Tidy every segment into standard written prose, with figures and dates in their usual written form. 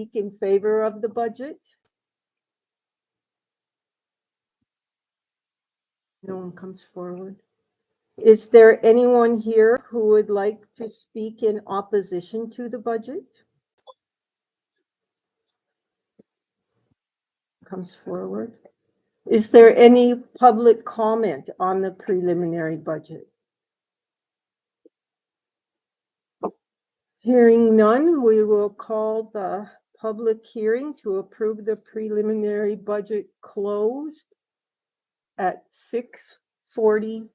speak in favor of the budget? No one comes forward. Is there anyone here who would like to speak in opposition to the budget? Comes forward. Is there any public comment on the preliminary budget? Hearing none, we will call the public hearing to approve the preliminary budget closed at 6:46.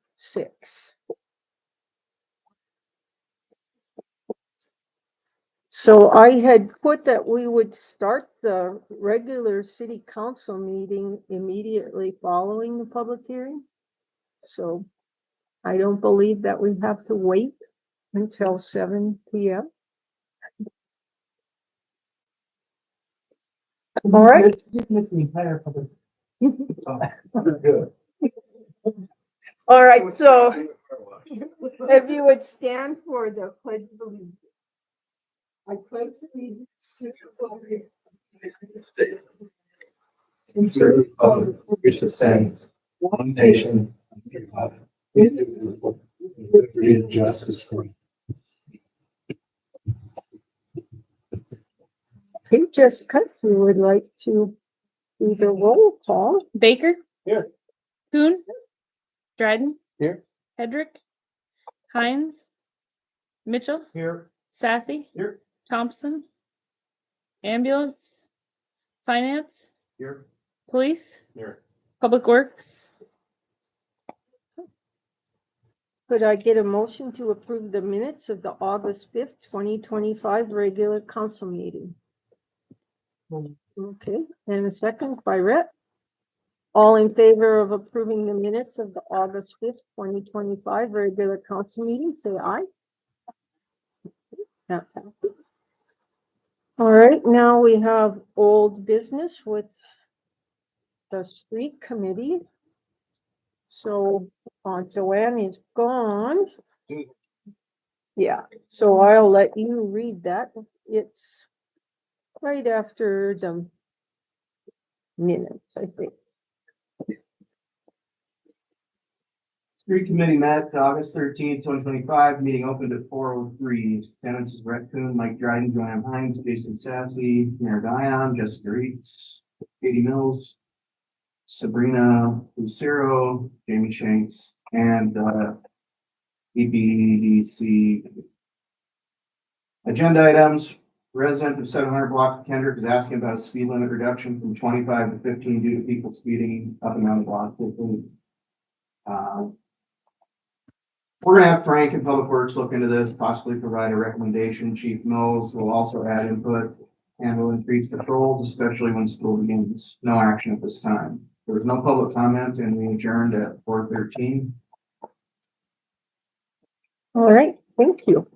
So I had put that we would start the regular city council meeting immediately following the public hearing. So I don't believe that we have to wait until 7 p.m. All right. All right, so if you would stand for the pledge of allegiance. I pledge allegiance to the flag of the United States and to the republic which stands one nation under God, indivisible, with liberty and justice for all. Okay, Jessica, if you would like to do the roll call. Baker. Here. Kuhn. Dryden. Here. Hedrick. Hines. Mitchell. Here. Sassy. Here. Thompson. Ambulance. Finance. Here. Police. Here. Public Works. Could I get a motion to approve the minutes of the August 5th, 2025 regular council meeting? Okay, and a second by Rhett. All in favor of approving the minutes of the August 5th, 2025 regular council meeting, say aye. That passes. All right, now we have old business with the street committee. So Joanne is gone. Yeah, so I'll let you read that. It's right after the minutes, I think. Street committee met August 13th, 2025, meeting opened at 4:03. Attendance is Rhett Kuhn, Mike Dryden, Joanne Hines, Jason Sassy, Mayor Dion, Jessica Reitz, Katie Mills, Sabrina Lucero, Jamie Shanks, and EBDC. Agenda items. Resident of 700 block of Kendrick is asking about a speed limit reduction from 25 to 15 due to people speeding up and down the block quickly. We're gonna have Frank and Public Works look into this, possibly provide a recommendation. Chief Mills will also add input and will increase patrols, especially when school begins. No action at this time. There was no public comment and we adjourned at 4:13. All right, thank you.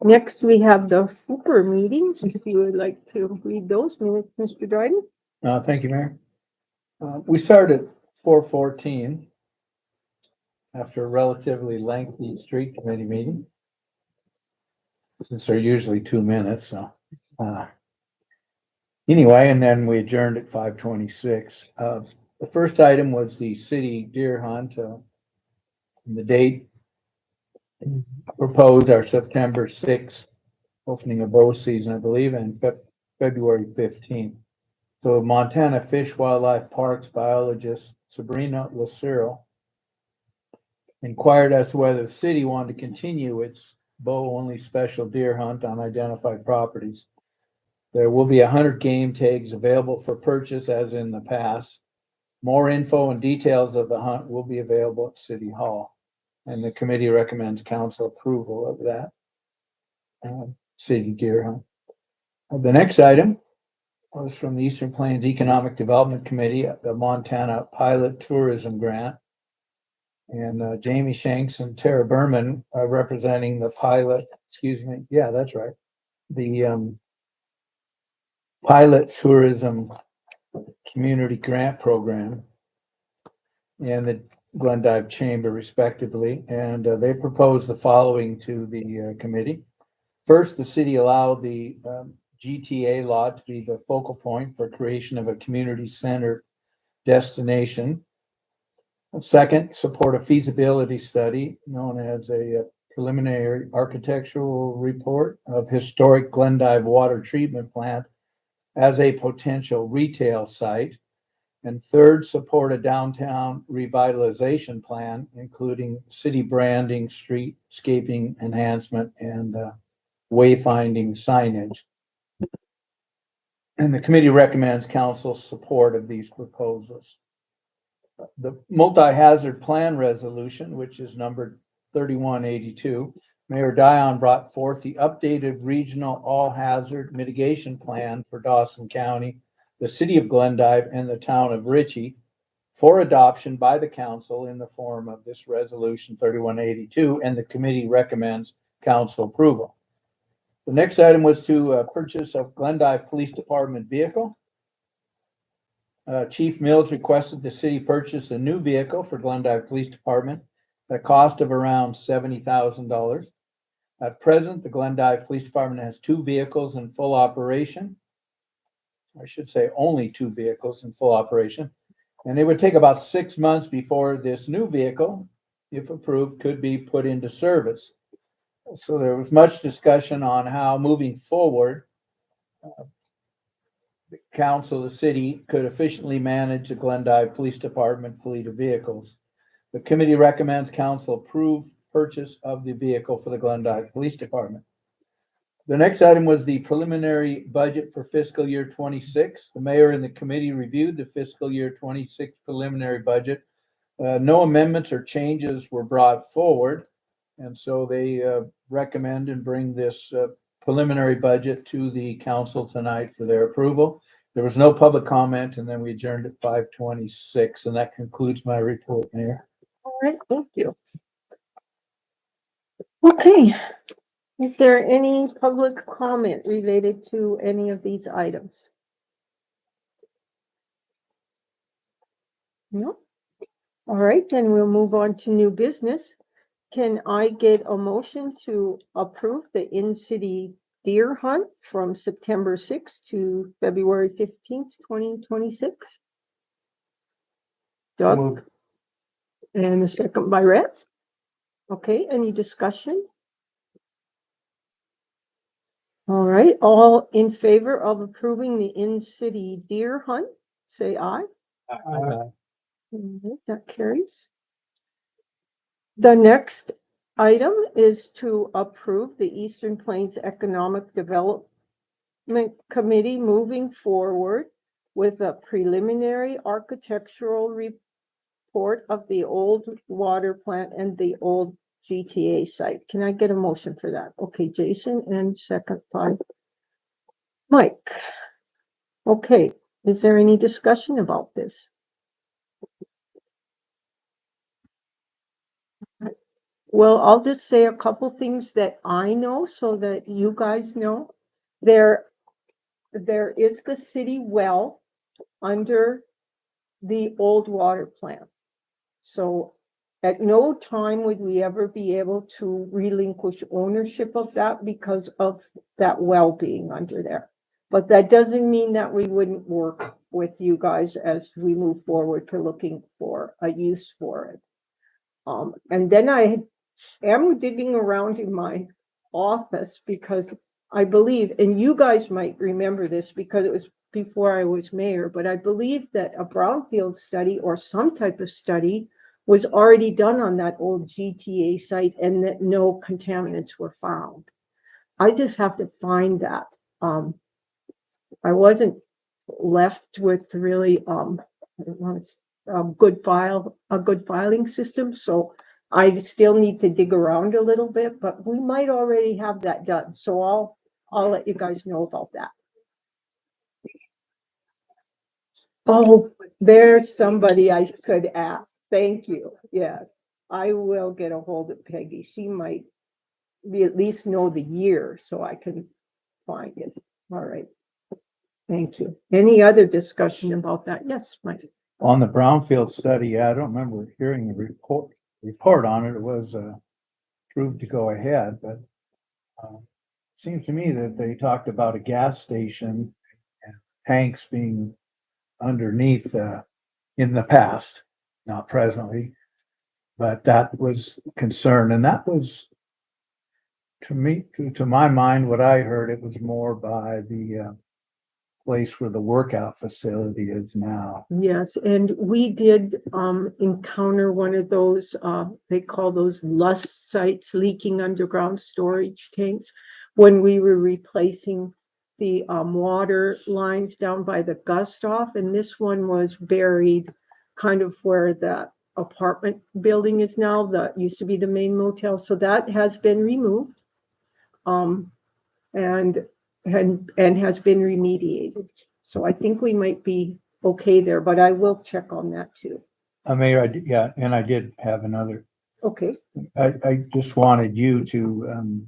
Next, we have the Fooper meetings. If you would like to read those minutes, Mr. Dryden. Thank you, Mayor. We started at 4:14 after a relatively lengthy street committee meeting. Since they're usually 2 minutes, so. Anyway, and then we adjourned at 5:26. The first item was the city deer hunt. The date proposed are September 6th, opening of bow season, I believe, and February 15th. So Montana Fish Wildlife Parks biologist Sabrina Lucero inquired as to whether the city wanted to continue its bow-only special deer hunt on identified properties. There will be 100 game tags available for purchase as in the past. More info and details of the hunt will be available at City Hall. And the committee recommends council approval of that city deer hunt. The next item was from the Eastern Plains Economic Development Committee, the Montana Pilot Tourism Grant. And Jamie Shanks and Tara Berman representing the pilot, yeah, that's right. The Pilot Tourism Community Grant Program and the Glendive Chamber respectively. And they proposed the following to the committee. First, the city allowed the GTA lot to be the focal point for creation of a community-centered destination. Second, support a feasibility study known as a preliminary architectural report of historic Glendive water treatment plant as a potential retail site. And third, support a downtown revitalization plan, including city branding, streetscaping enhancement, and wayfinding signage. And the committee recommends council's support of these proposals. The multi-hazard plan resolution, which is numbered 3182, Mayor Dion brought forth the updated regional all-hazard mitigation plan for Dawson County, the city of Glendive, and the town of Ritchie for adoption by the council in the form of this resolution 3182, and the committee recommends council approval. The next item was to purchase a Glendive Police Department vehicle. Chief Mills requested the city purchase a new vehicle for Glendive Police Department at a cost of around $70,000. At present, the Glendive Police Department has two vehicles in full operation. I should say only two vehicles in full operation. And it would take about 6 months before this new vehicle, if approved, could be put into service. So there was much discussion on how moving forward, the council, the city could efficiently manage the Glendive Police Department fleet of vehicles. The committee recommends council approve purchase of the vehicle for the Glendive Police Department. The next item was the preliminary budget for fiscal year 26. The mayor and the committee reviewed the fiscal year 26 preliminary budget. No amendments or changes were brought forward, and so they recommend and bring this preliminary budget to the council tonight for their approval. There was no public comment, and then we adjourned at 5:26, and that concludes my report, Mayor. All right, thank you. Okay, is there any public comment related to any of these items? No? All right, then we'll move on to new business. Can I get a motion to approve the in-city deer hunt from September 6th to February 15th, 2026? Doug? Moved. And a second by Rhett. Okay, any discussion? All right, all in favor of approving the in-city deer hunt, say aye. That carries. The next item is to approve the Eastern Plains Economic Development Committee moving forward with a preliminary architectural report of the old water plant and the old GTA site. Can I get a motion for that? Okay, Jason, and second by Mike. Okay, is there any discussion about this? Well, I'll just say a couple things that I know so that you guys know. There is the city well under the old water plant. So at no time would we ever be able to relinquish ownership of that because of that well being under there. But that doesn't mean that we wouldn't work with you guys as we move forward to looking for a use for it. And then I am digging around in my office because I believe, and you guys might remember this because it was before I was mayor, but I believe that a brownfield study or some type of study was already done on that old GTA site and that no contaminants were found. I just have to find that. I wasn't left with really a good filing system, so I still need to dig around a little bit, but we might already have that done. So I'll let you guys know about that. Oh, there's somebody I could ask. Thank you. Yes, I will get a hold of Peggy. She might be at least know the year so I can find it. All right. Thank you. Any other discussion about that? Yes, Mike. On the brownfield study, I don't remember hearing the report on it. It was approved to go ahead, but seems to me that they talked about a gas station and tanks being underneath, in the past, not presently. But that was concern, and that was, to me, to my mind, what I heard, it was more by the place where the workout facility is now. Yes, and we did encounter one of those, they call those lust sites, leaking underground storage tanks, when we were replacing the water lines down by the Gustav, and this one was buried kind of where the apartment building is now, that used to be the main motel, so that has been removed. And has been remediated. So I think we might be okay there, but I will check on that too. Mayor, yeah, and I did have another, Okay, I just wanted you to,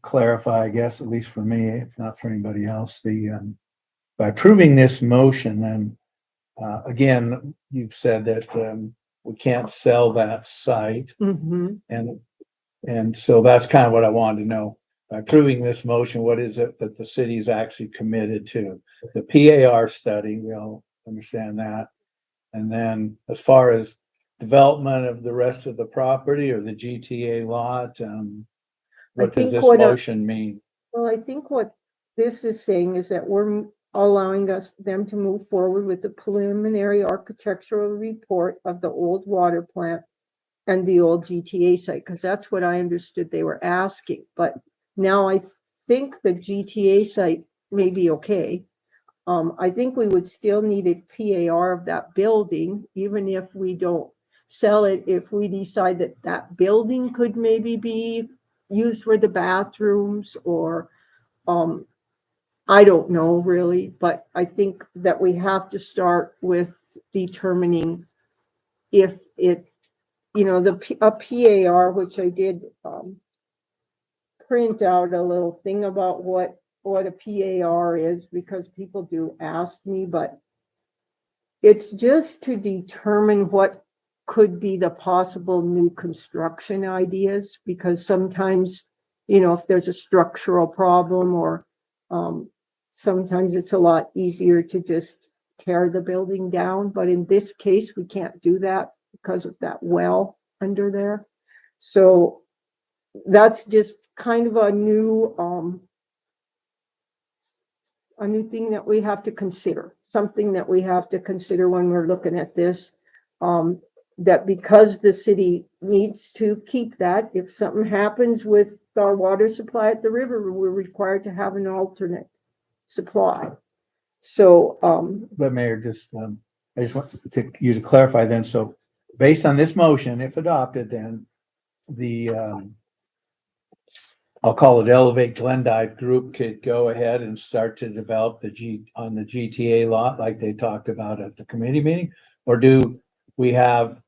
clarify, I guess, at least for me, if not for anybody else, by approving this motion, then, again, you've said that, we can't sell that site, and so that's kind of what I wanted to know. By approving this motion, what is it that the city's actually committed to? The PAR study, we all understand that. And then as far as development of the rest of the property or the GTA lot, what does think this what motion mean? well, I think what this is saying is that we're allowing them to move forward with the preliminary architectural report of the old water plant and the old GTA site, because that's what I understood they were asking. But now I think the GTA site may be okay. I think we would still need a PAR of that building, even if we don't sell it, if we decide that that building could maybe be used for the bathrooms or, I don't know really, but I think that we have to start with determining if it's, a PAR, which I did, print out a little thing about what a PAR is, because people do ask me, but it's just to determine what could be the possible new construction ideas, because sometimes, if there's a structural problem or sometimes it's a lot easier to just tear the building down. But in this case, we can't do that because of that well under there. So that's just kind of a new thing that we have to consider, something that we have to consider when we're looking at this. That because the city needs to keep that, if something happens with our water supply at the river, we're required to have an alternate supply. So, But Mayor, just, I just want you to clarify then, so based on this motion, if adopted, then the, I'll call it Elevate Glendive Group could go ahead and start to develop on the GTA lot like they talked about at the committee meeting? Or do we have,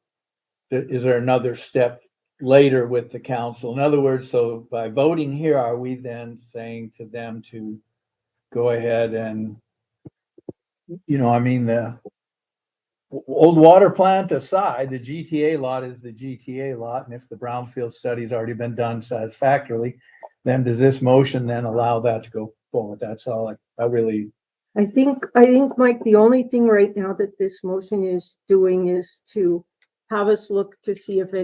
is there another step later with the council? In other words, so by voting here, are we then saying to them to go ahead and, the old water plant aside, the GTA lot is the GTA lot, and if the brownfield study's already been done satisfactorily, then does this motion then allow that to go forward? That's all I really. I think, Mike, the only thing right now that this motion is doing is to have us look to see if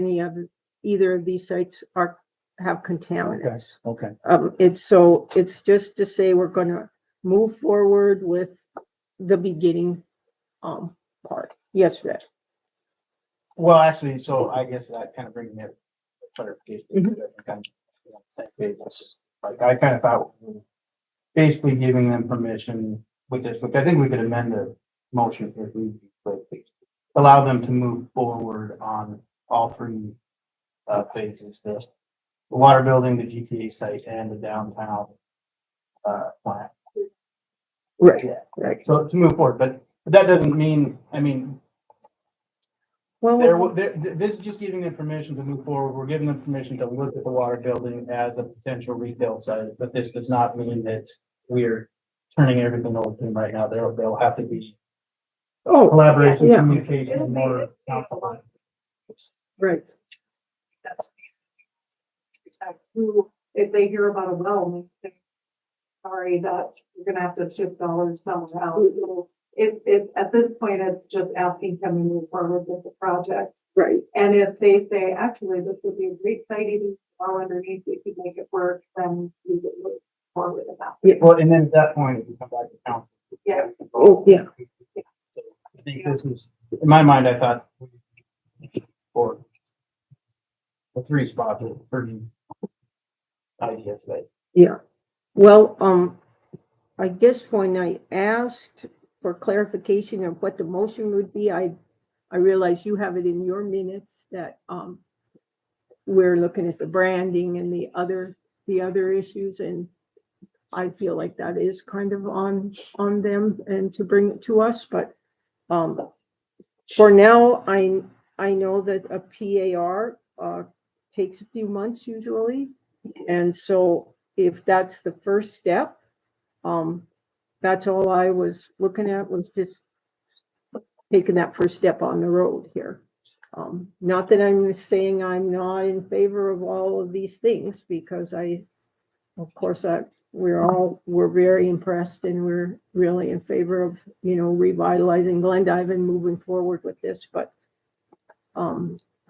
either of these sites have contaminants. Okay. It's just to say we're gonna move forward with the beginning, part. Yes, Rich. Well, actually, so I guess that kind of brings me up clarification. Like, I kind of thought we were basically giving them permission with this, which I think we could amend the motion if we allow them to move forward on all three phases, the water building, the GTA site, and the downtown plant. Right, Yeah. right. So to move forward, but that doesn't mean, Well, this is just giving them permission to move forward. We're giving them permission to look at the water building as a potential retail site, but this does not mean that we're turning everything over to them right now. There'll have to be collaboration, yeah. communication, and more. Right. if they hear about a well, they say, sorry, that you're gonna have to shift dollars somewhere else. So if at this point, it's just asking, can we move forward with the project? Right. And if they say, actually, this would be a great site, even well underneath, we could make it work, then we would move forward with that. Yeah, well, and then at that point, we come back to council. Yes. Oh, yeah. So I think this was, in my mind, I thought for the 3 spots was pretty ideas that. Yeah. Well, I guess when I asked for clarification of what the motion would be, I realized you have it in your minutes that, we're looking at the branding and the other issues, and I feel like that is kind of on them and to bring it to us, but, for now, I know that a PAR, takes a few months usually. And so if that's the first step, that's all I was looking at, was just taking that first step on the road here. Not that I'm saying I'm not in favor of all of these things, because of course, we're very impressed, and we're really in favor of, revitalizing Glendive and moving forward with this. But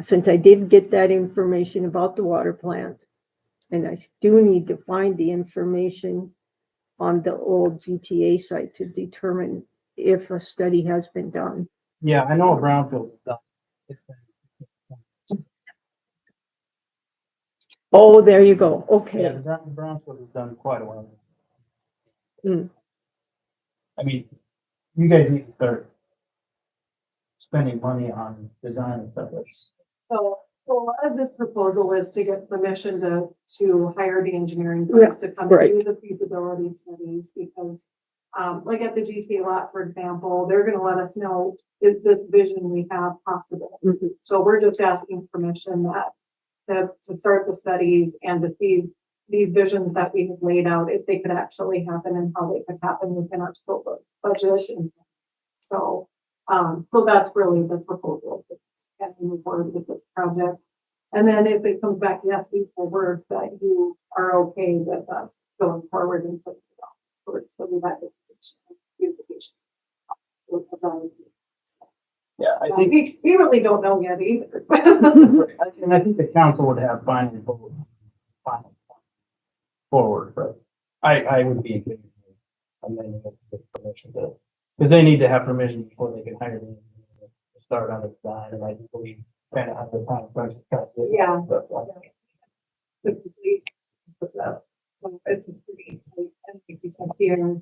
since I did get that information about the water plant, and I do need to find the information on the old GTA site to determine if a study has been done. Yeah, I know a brownfield is done. It's been. Oh, there you go. Yeah, Okay. the brownfield is done quite a while. Mm. I mean, you guys need to start spending money on design and stuff like this. So a lot of this proposal is to get permission to hire the engineering firms to come right. do the feasibility studies, because like at the GTA lot, for example, they're gonna let us know, is this vision we have possible? Mhm. So we're just asking permission to start the studies and to see these visions that we have laid out, if they could actually happen and how they could happen within our scope of budget. And so that's really the proposal. And move forward with this project. And then if it comes back, yes, these will work, that you are okay with us going forward and putting it on towards the revitalization and beautification. Yeah, I think, We really don't know yet either. and I think the council would have final forward, but I would be in favor of amending it with permission to, because they need to have permission before they can hire the engineer to start on the design, and I think we kind of have the time. Yeah. But, So it's a pretty, I think we said here, Mhm.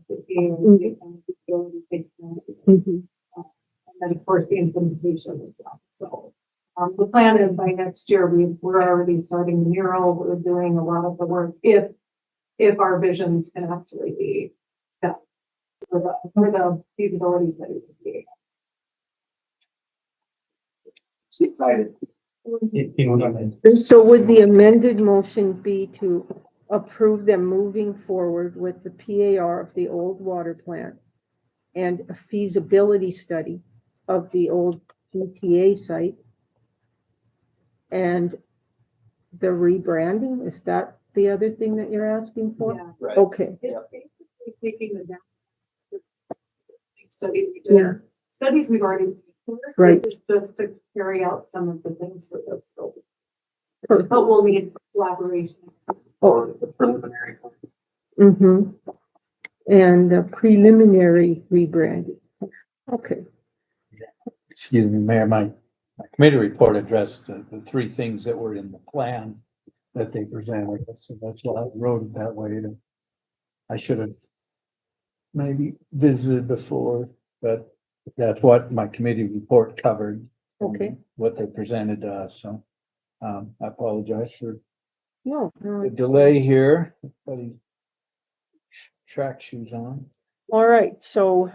and then of course the implementation as well. So the plan is by next year, we're already starting the mural, we're doing a lot of the work if our visions can actually be done for the feasibility studies. So would the amended motion be to approve them moving forward with the PAR of the old water plant and a feasibility study of the old GTA site and the rebranding? Is that the other thing that you're asking for? Yeah. Right. Okay. It's basically taking the down. Studies we did. Yeah. Studies we've already done. Right. Just to carry out some of the things for this scope. Perfect. But we'll need collaboration. Or the preliminary. Mm-hmm. And the preliminary rebranding. Okay. Excuse me, Mayor, my committee report addressed the 3 things that were in the plan that they presented, so that's why I wrote it that way. I should have maybe visited before, but that's what my committee report covered. Okay. What they presented to us, so, I apologize for No. the delay here. Everybody track shoes on. All right, so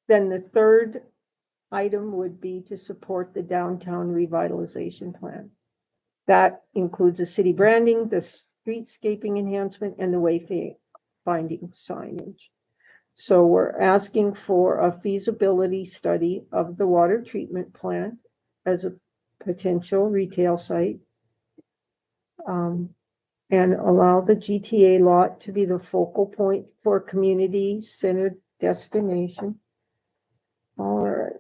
then the third item would be to support the downtown revitalization plan. That includes the city branding, the streetscaping enhancement, and the wayfinding signage. So we're asking for a feasibility study of the water treatment plant as a potential retail site. and allow the GTA lot to be the focal point for community-centered destination. All right.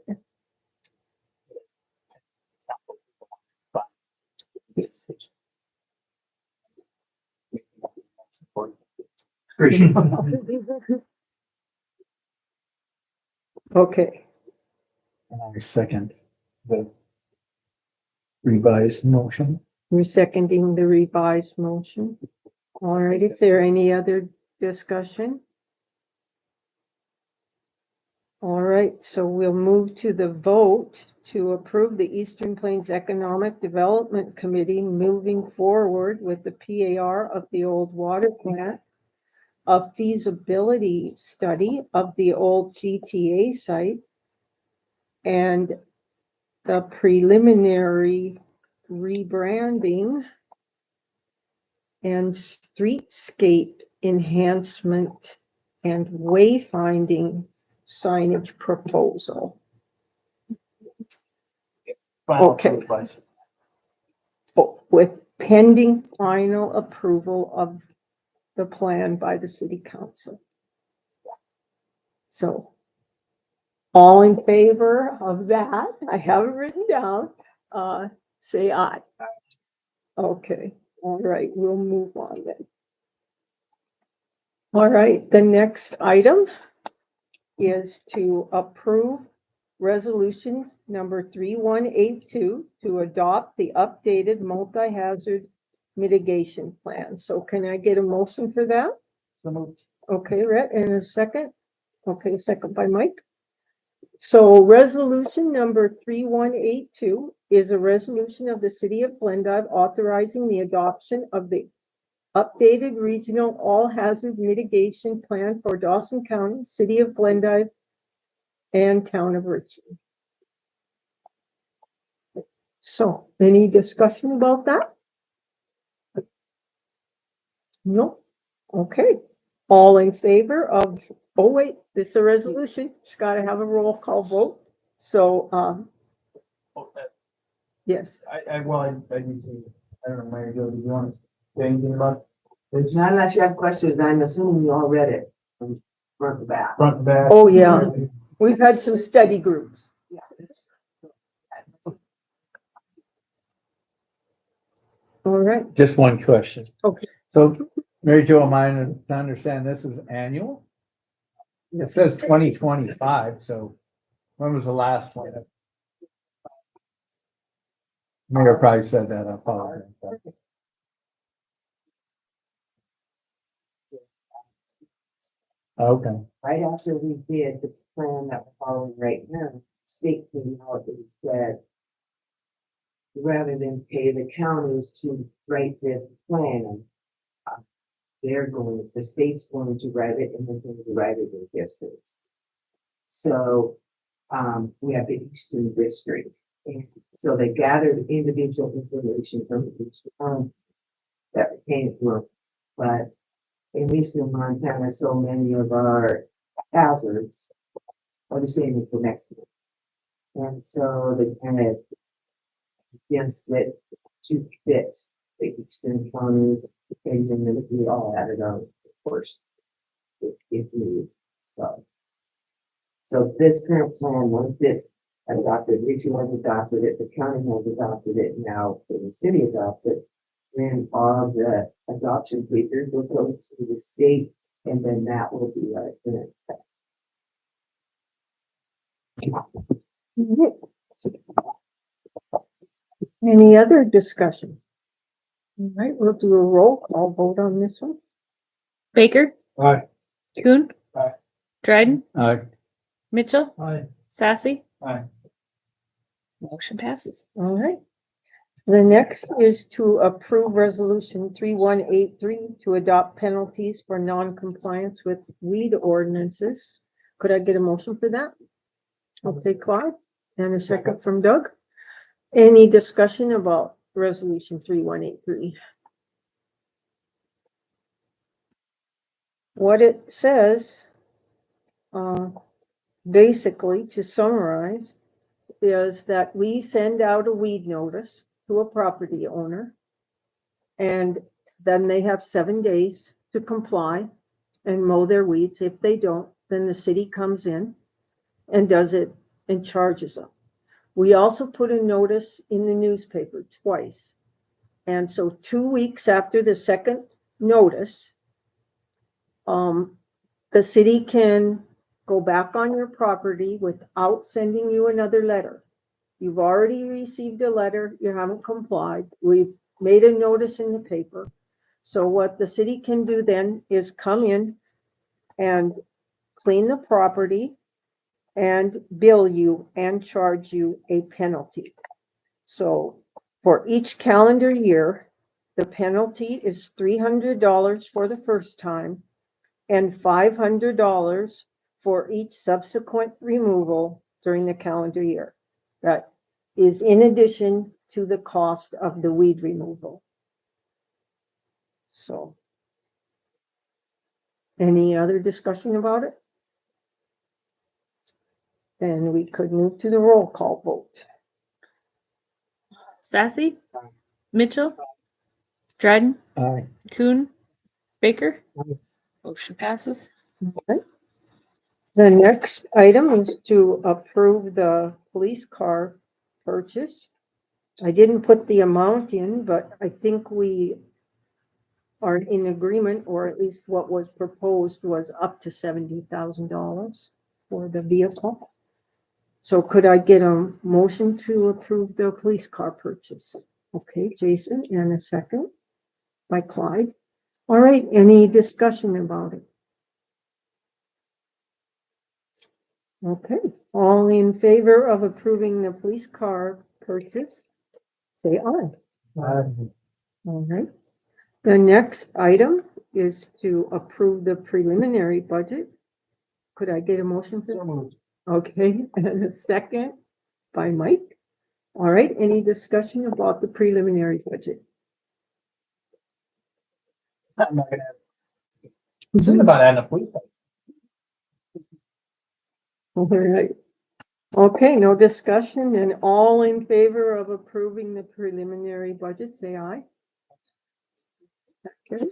Appreciate Okay, And I second the revised motion. you're seconding the revised motion. All right, is there any other discussion? All right, so we'll move to the vote to approve the Eastern Plains Economic Development Committee moving forward with the PAR of the old water plant, a feasibility study of the old GTA site, and the preliminary rebranding and streetscape enhancement and wayfinding signage proposal. Okay. With pending final approval of the plan by the city council. So, all in favor of that, I have it written down, say aye. Okay, all right, we'll move on then. All right, the next item is to approve resolution number 3182 to adopt the updated multi-hazard mitigation plan. So can I get a motion for that? Okay, Rhett, and a second? Okay, second by Mike. So resolution number 3182 is a resolution of the city of Glendive authorizing the adoption of the updated regional all hazard mitigation plan for Dawson County, city of Glendive, and town of Richmond. So, any discussion about that? No? Okay. All in favor of, oh wait, this is a resolution. It's got to have a roll call vote. So, yes. I need to, I don't know, Mary Jo, do you want to say anything about It's not unless you have questions, I'm assuming you all read it from front to back. front and back? Oh, yeah. We've had some study groups. All right. Just one question. Okay. So, Mary Jo, am I to understand this is annual? It says 2025, so when was the last one? Mayor probably said that, I apologize. Okay, Right after we did the plan that we're following right now, state came out and said, rather than pay the counties to write this plan, the state's going to write it and they're going to write it in districts. So, we have the Eastern District. And so they gathered individual information from each town that came through. But in Eastern Montana, so many of our hazards are the same as the next one. And so they kind of against it to fit the Eastern counties, things in that we all added on, of course, if needed. So this current plan, once it's adopted, Richmond has adopted it, the county has adopted it, now the city adopts it, then all the adoption papers will go to the state, and then that will be our Any other discussion? All right, we'll do a roll call vote on this one. Baker, Aye. Kuhn. Aye. Dryden, Mitchell, Mitchell, Sassy. Aye. Motion passes. All right. The next is to approve resolution 3183 to adopt penalties for non-compliance with weed ordinances. Could I get a motion for that? Okay, Clyde, and a second from Doug. Any discussion about resolution 3183? What it says, basically, to summarize, is that we send out a weed notice to a property owner. And then they have 7 days to comply and mow their weeds. If they don't, then the city comes in and does it and charges them. We also put a notice in the newspaper twice. And so 2 weeks after the second notice, the city can go back on your property without sending you another letter. You've already received a letter, you haven't complied, we've made a notice in the paper. So what the city can do then is come in and clean the property and bill you and charge you a penalty. So for each calendar year, the penalty is $300 for the first time and $500 for each subsequent removal during the calendar year. That is in addition to the cost of the weed removal. So, any other discussion about it? Then we could move to the roll call vote. Sassy, Mitchell, Dryden, Aye. Kuhn, Baker. Aye. Motion passes. Okay. The next item is to approve the police car purchase. I didn't put the amount in, but I think we are in agreement, or at least what was proposed was up to $70,000 for the vehicle. So could I get a motion to approve the police car purchase? Okay, Jason, and a second by Clyde. All right, any discussion about it? Okay, all in favor of approving the police car purchase, say aye. All right. The next item is to approve the preliminary budget. Could I get a motion for that? Okay, and a second by Mike. All right, any discussion about the preliminary budget? I'm not gonna. Something about adding a police. All right. Okay, no discussion, and all in favor of approving the preliminary budget, say aye. Okay.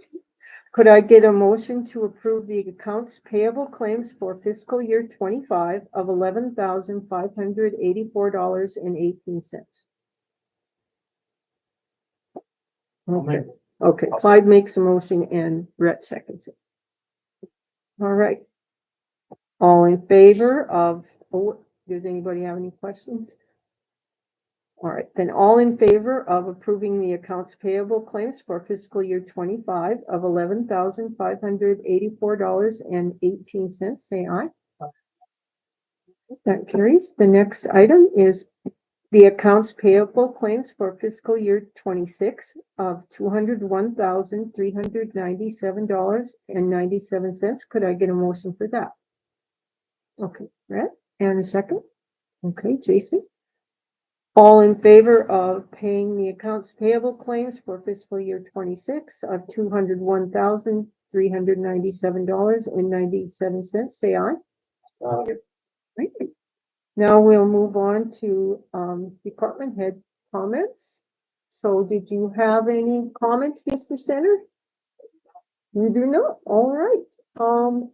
Could I get a motion to approve the accounts payable claims for fiscal year 25 of $11,584.18? Okay, okay, Clyde makes a motion and Brett seconds it. All right. All in favor of, oh, does anybody have any questions? All right, then all in favor of approving the accounts payable claims for fiscal year 25 of $11,584.18, say aye. That carries. The next item is the accounts payable claims for fiscal year 26 of $201,397.97. Could I get a motion for that? Okay, Brett, and a second? Okay, Jason? All in favor of paying the accounts payable claims for fiscal year 26 of $201,397.97, say aye. Thank you. Now we'll move on to department head comments. So did you have any comments, Mr. Center? You do not? All right. How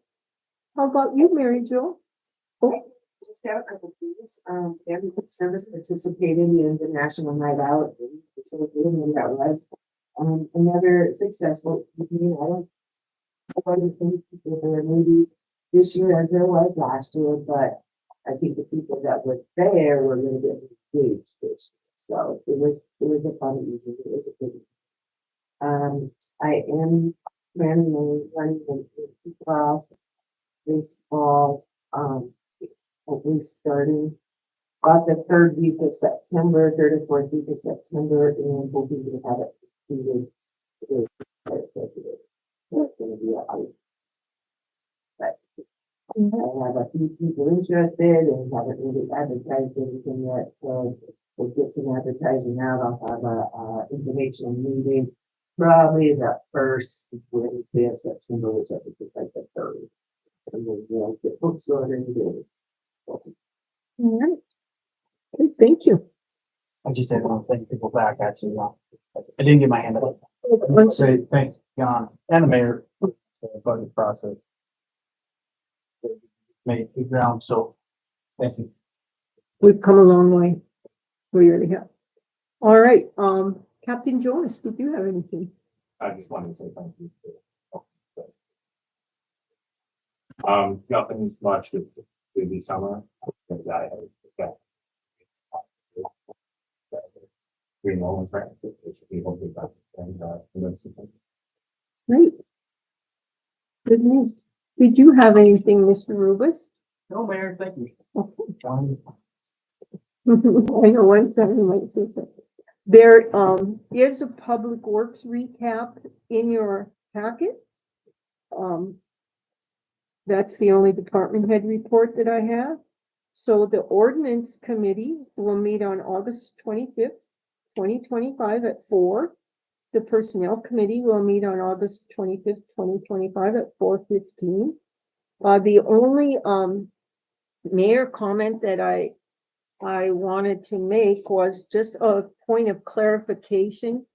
about you, Mary Jo? Oh, Just have a couple of things. Every service participated in the National Night Out. So that was another successful evening. I don't know as many people there maybe this year as there was last year, but I think the people that were there were a little bit engaged this year. So it was a fun evening. It was a good evening. I am running an class this fall. Hopefully starting about the third week of September, third or fourth week of September, and hoping to have it completed. It's gonna be but I have a few people interested and haven't really advertised anything yet, so we'll get some advertising out. I'll have a informational meeting probably the first Wednesday of September, which I think is like the third. And then we'll get books ordered and do it. all right. Okay, thank you. I just didn't want to thank people back, actually. I didn't get my hand up. I want to say thanks, John, and the mayor, for the budget process. Made good ground, so thank you. We've come a long way. We really have. All right, Captain Jonas, did you have anything? I just wanted to say thank you. Nothing much with the summer. We know it's right. It should be hopefully back and Great. Good news. Did you have anything, Mr. Rubus? No, Mayor, thank you. I know one second might say something. There is a public works recap in your packet. That's the only department head report that I have. So the ordinance committee will meet on August 25th, 2025 at 4. The personnel committee will meet on August 25th, 2025 at 4:15. The only mayor comment that I wanted to make was just a point of clarification.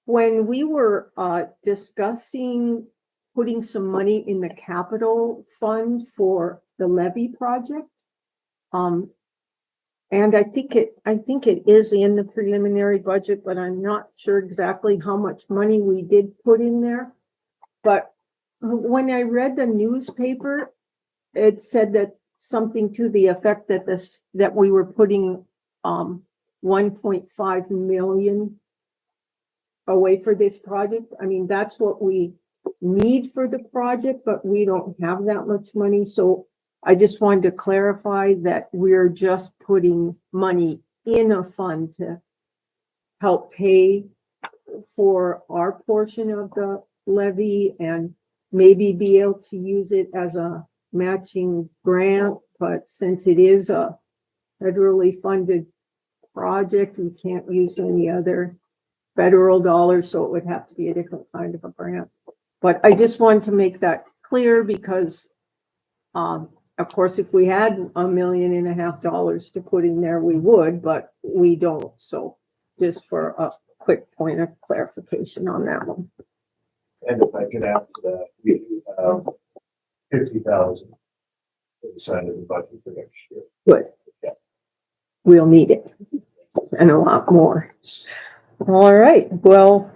When we were discussing putting some money in the capital fund for the levy project, and I think it is in the preliminary budget, but I'm not sure exactly how much money we did put in there. But when I read the newspaper, it said that something to the effect that we were putting 1.5 million away for this project. I mean, that's what we need for the project, but we don't have that much money. So I just wanted to clarify that we're just putting money in a fund to help pay for our portion of the levy and maybe be able to use it as a matching grant. But since it is a federally funded project, we can't use any other federal dollars, so it would have to be a different kind of a grant. But I just wanted to make that clear because, of course, if we had $1.5 million to put in there, we would, but we don't. So just for a quick point of clarification on that one. And if I could add to that, we 50,000 for the side of the budget for next year. Good. Yeah. We'll need it and a lot more. All right. Well,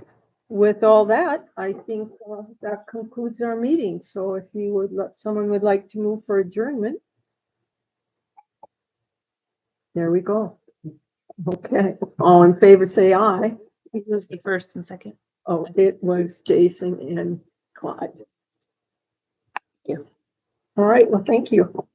with all that, I think that concludes our meeting. So if you would someone would like to move for adjournment. There we go. Okay. All in favor, say aye. It was the first and second. Oh, it was Jason and Clyde. Yeah. All right. Well, thank you.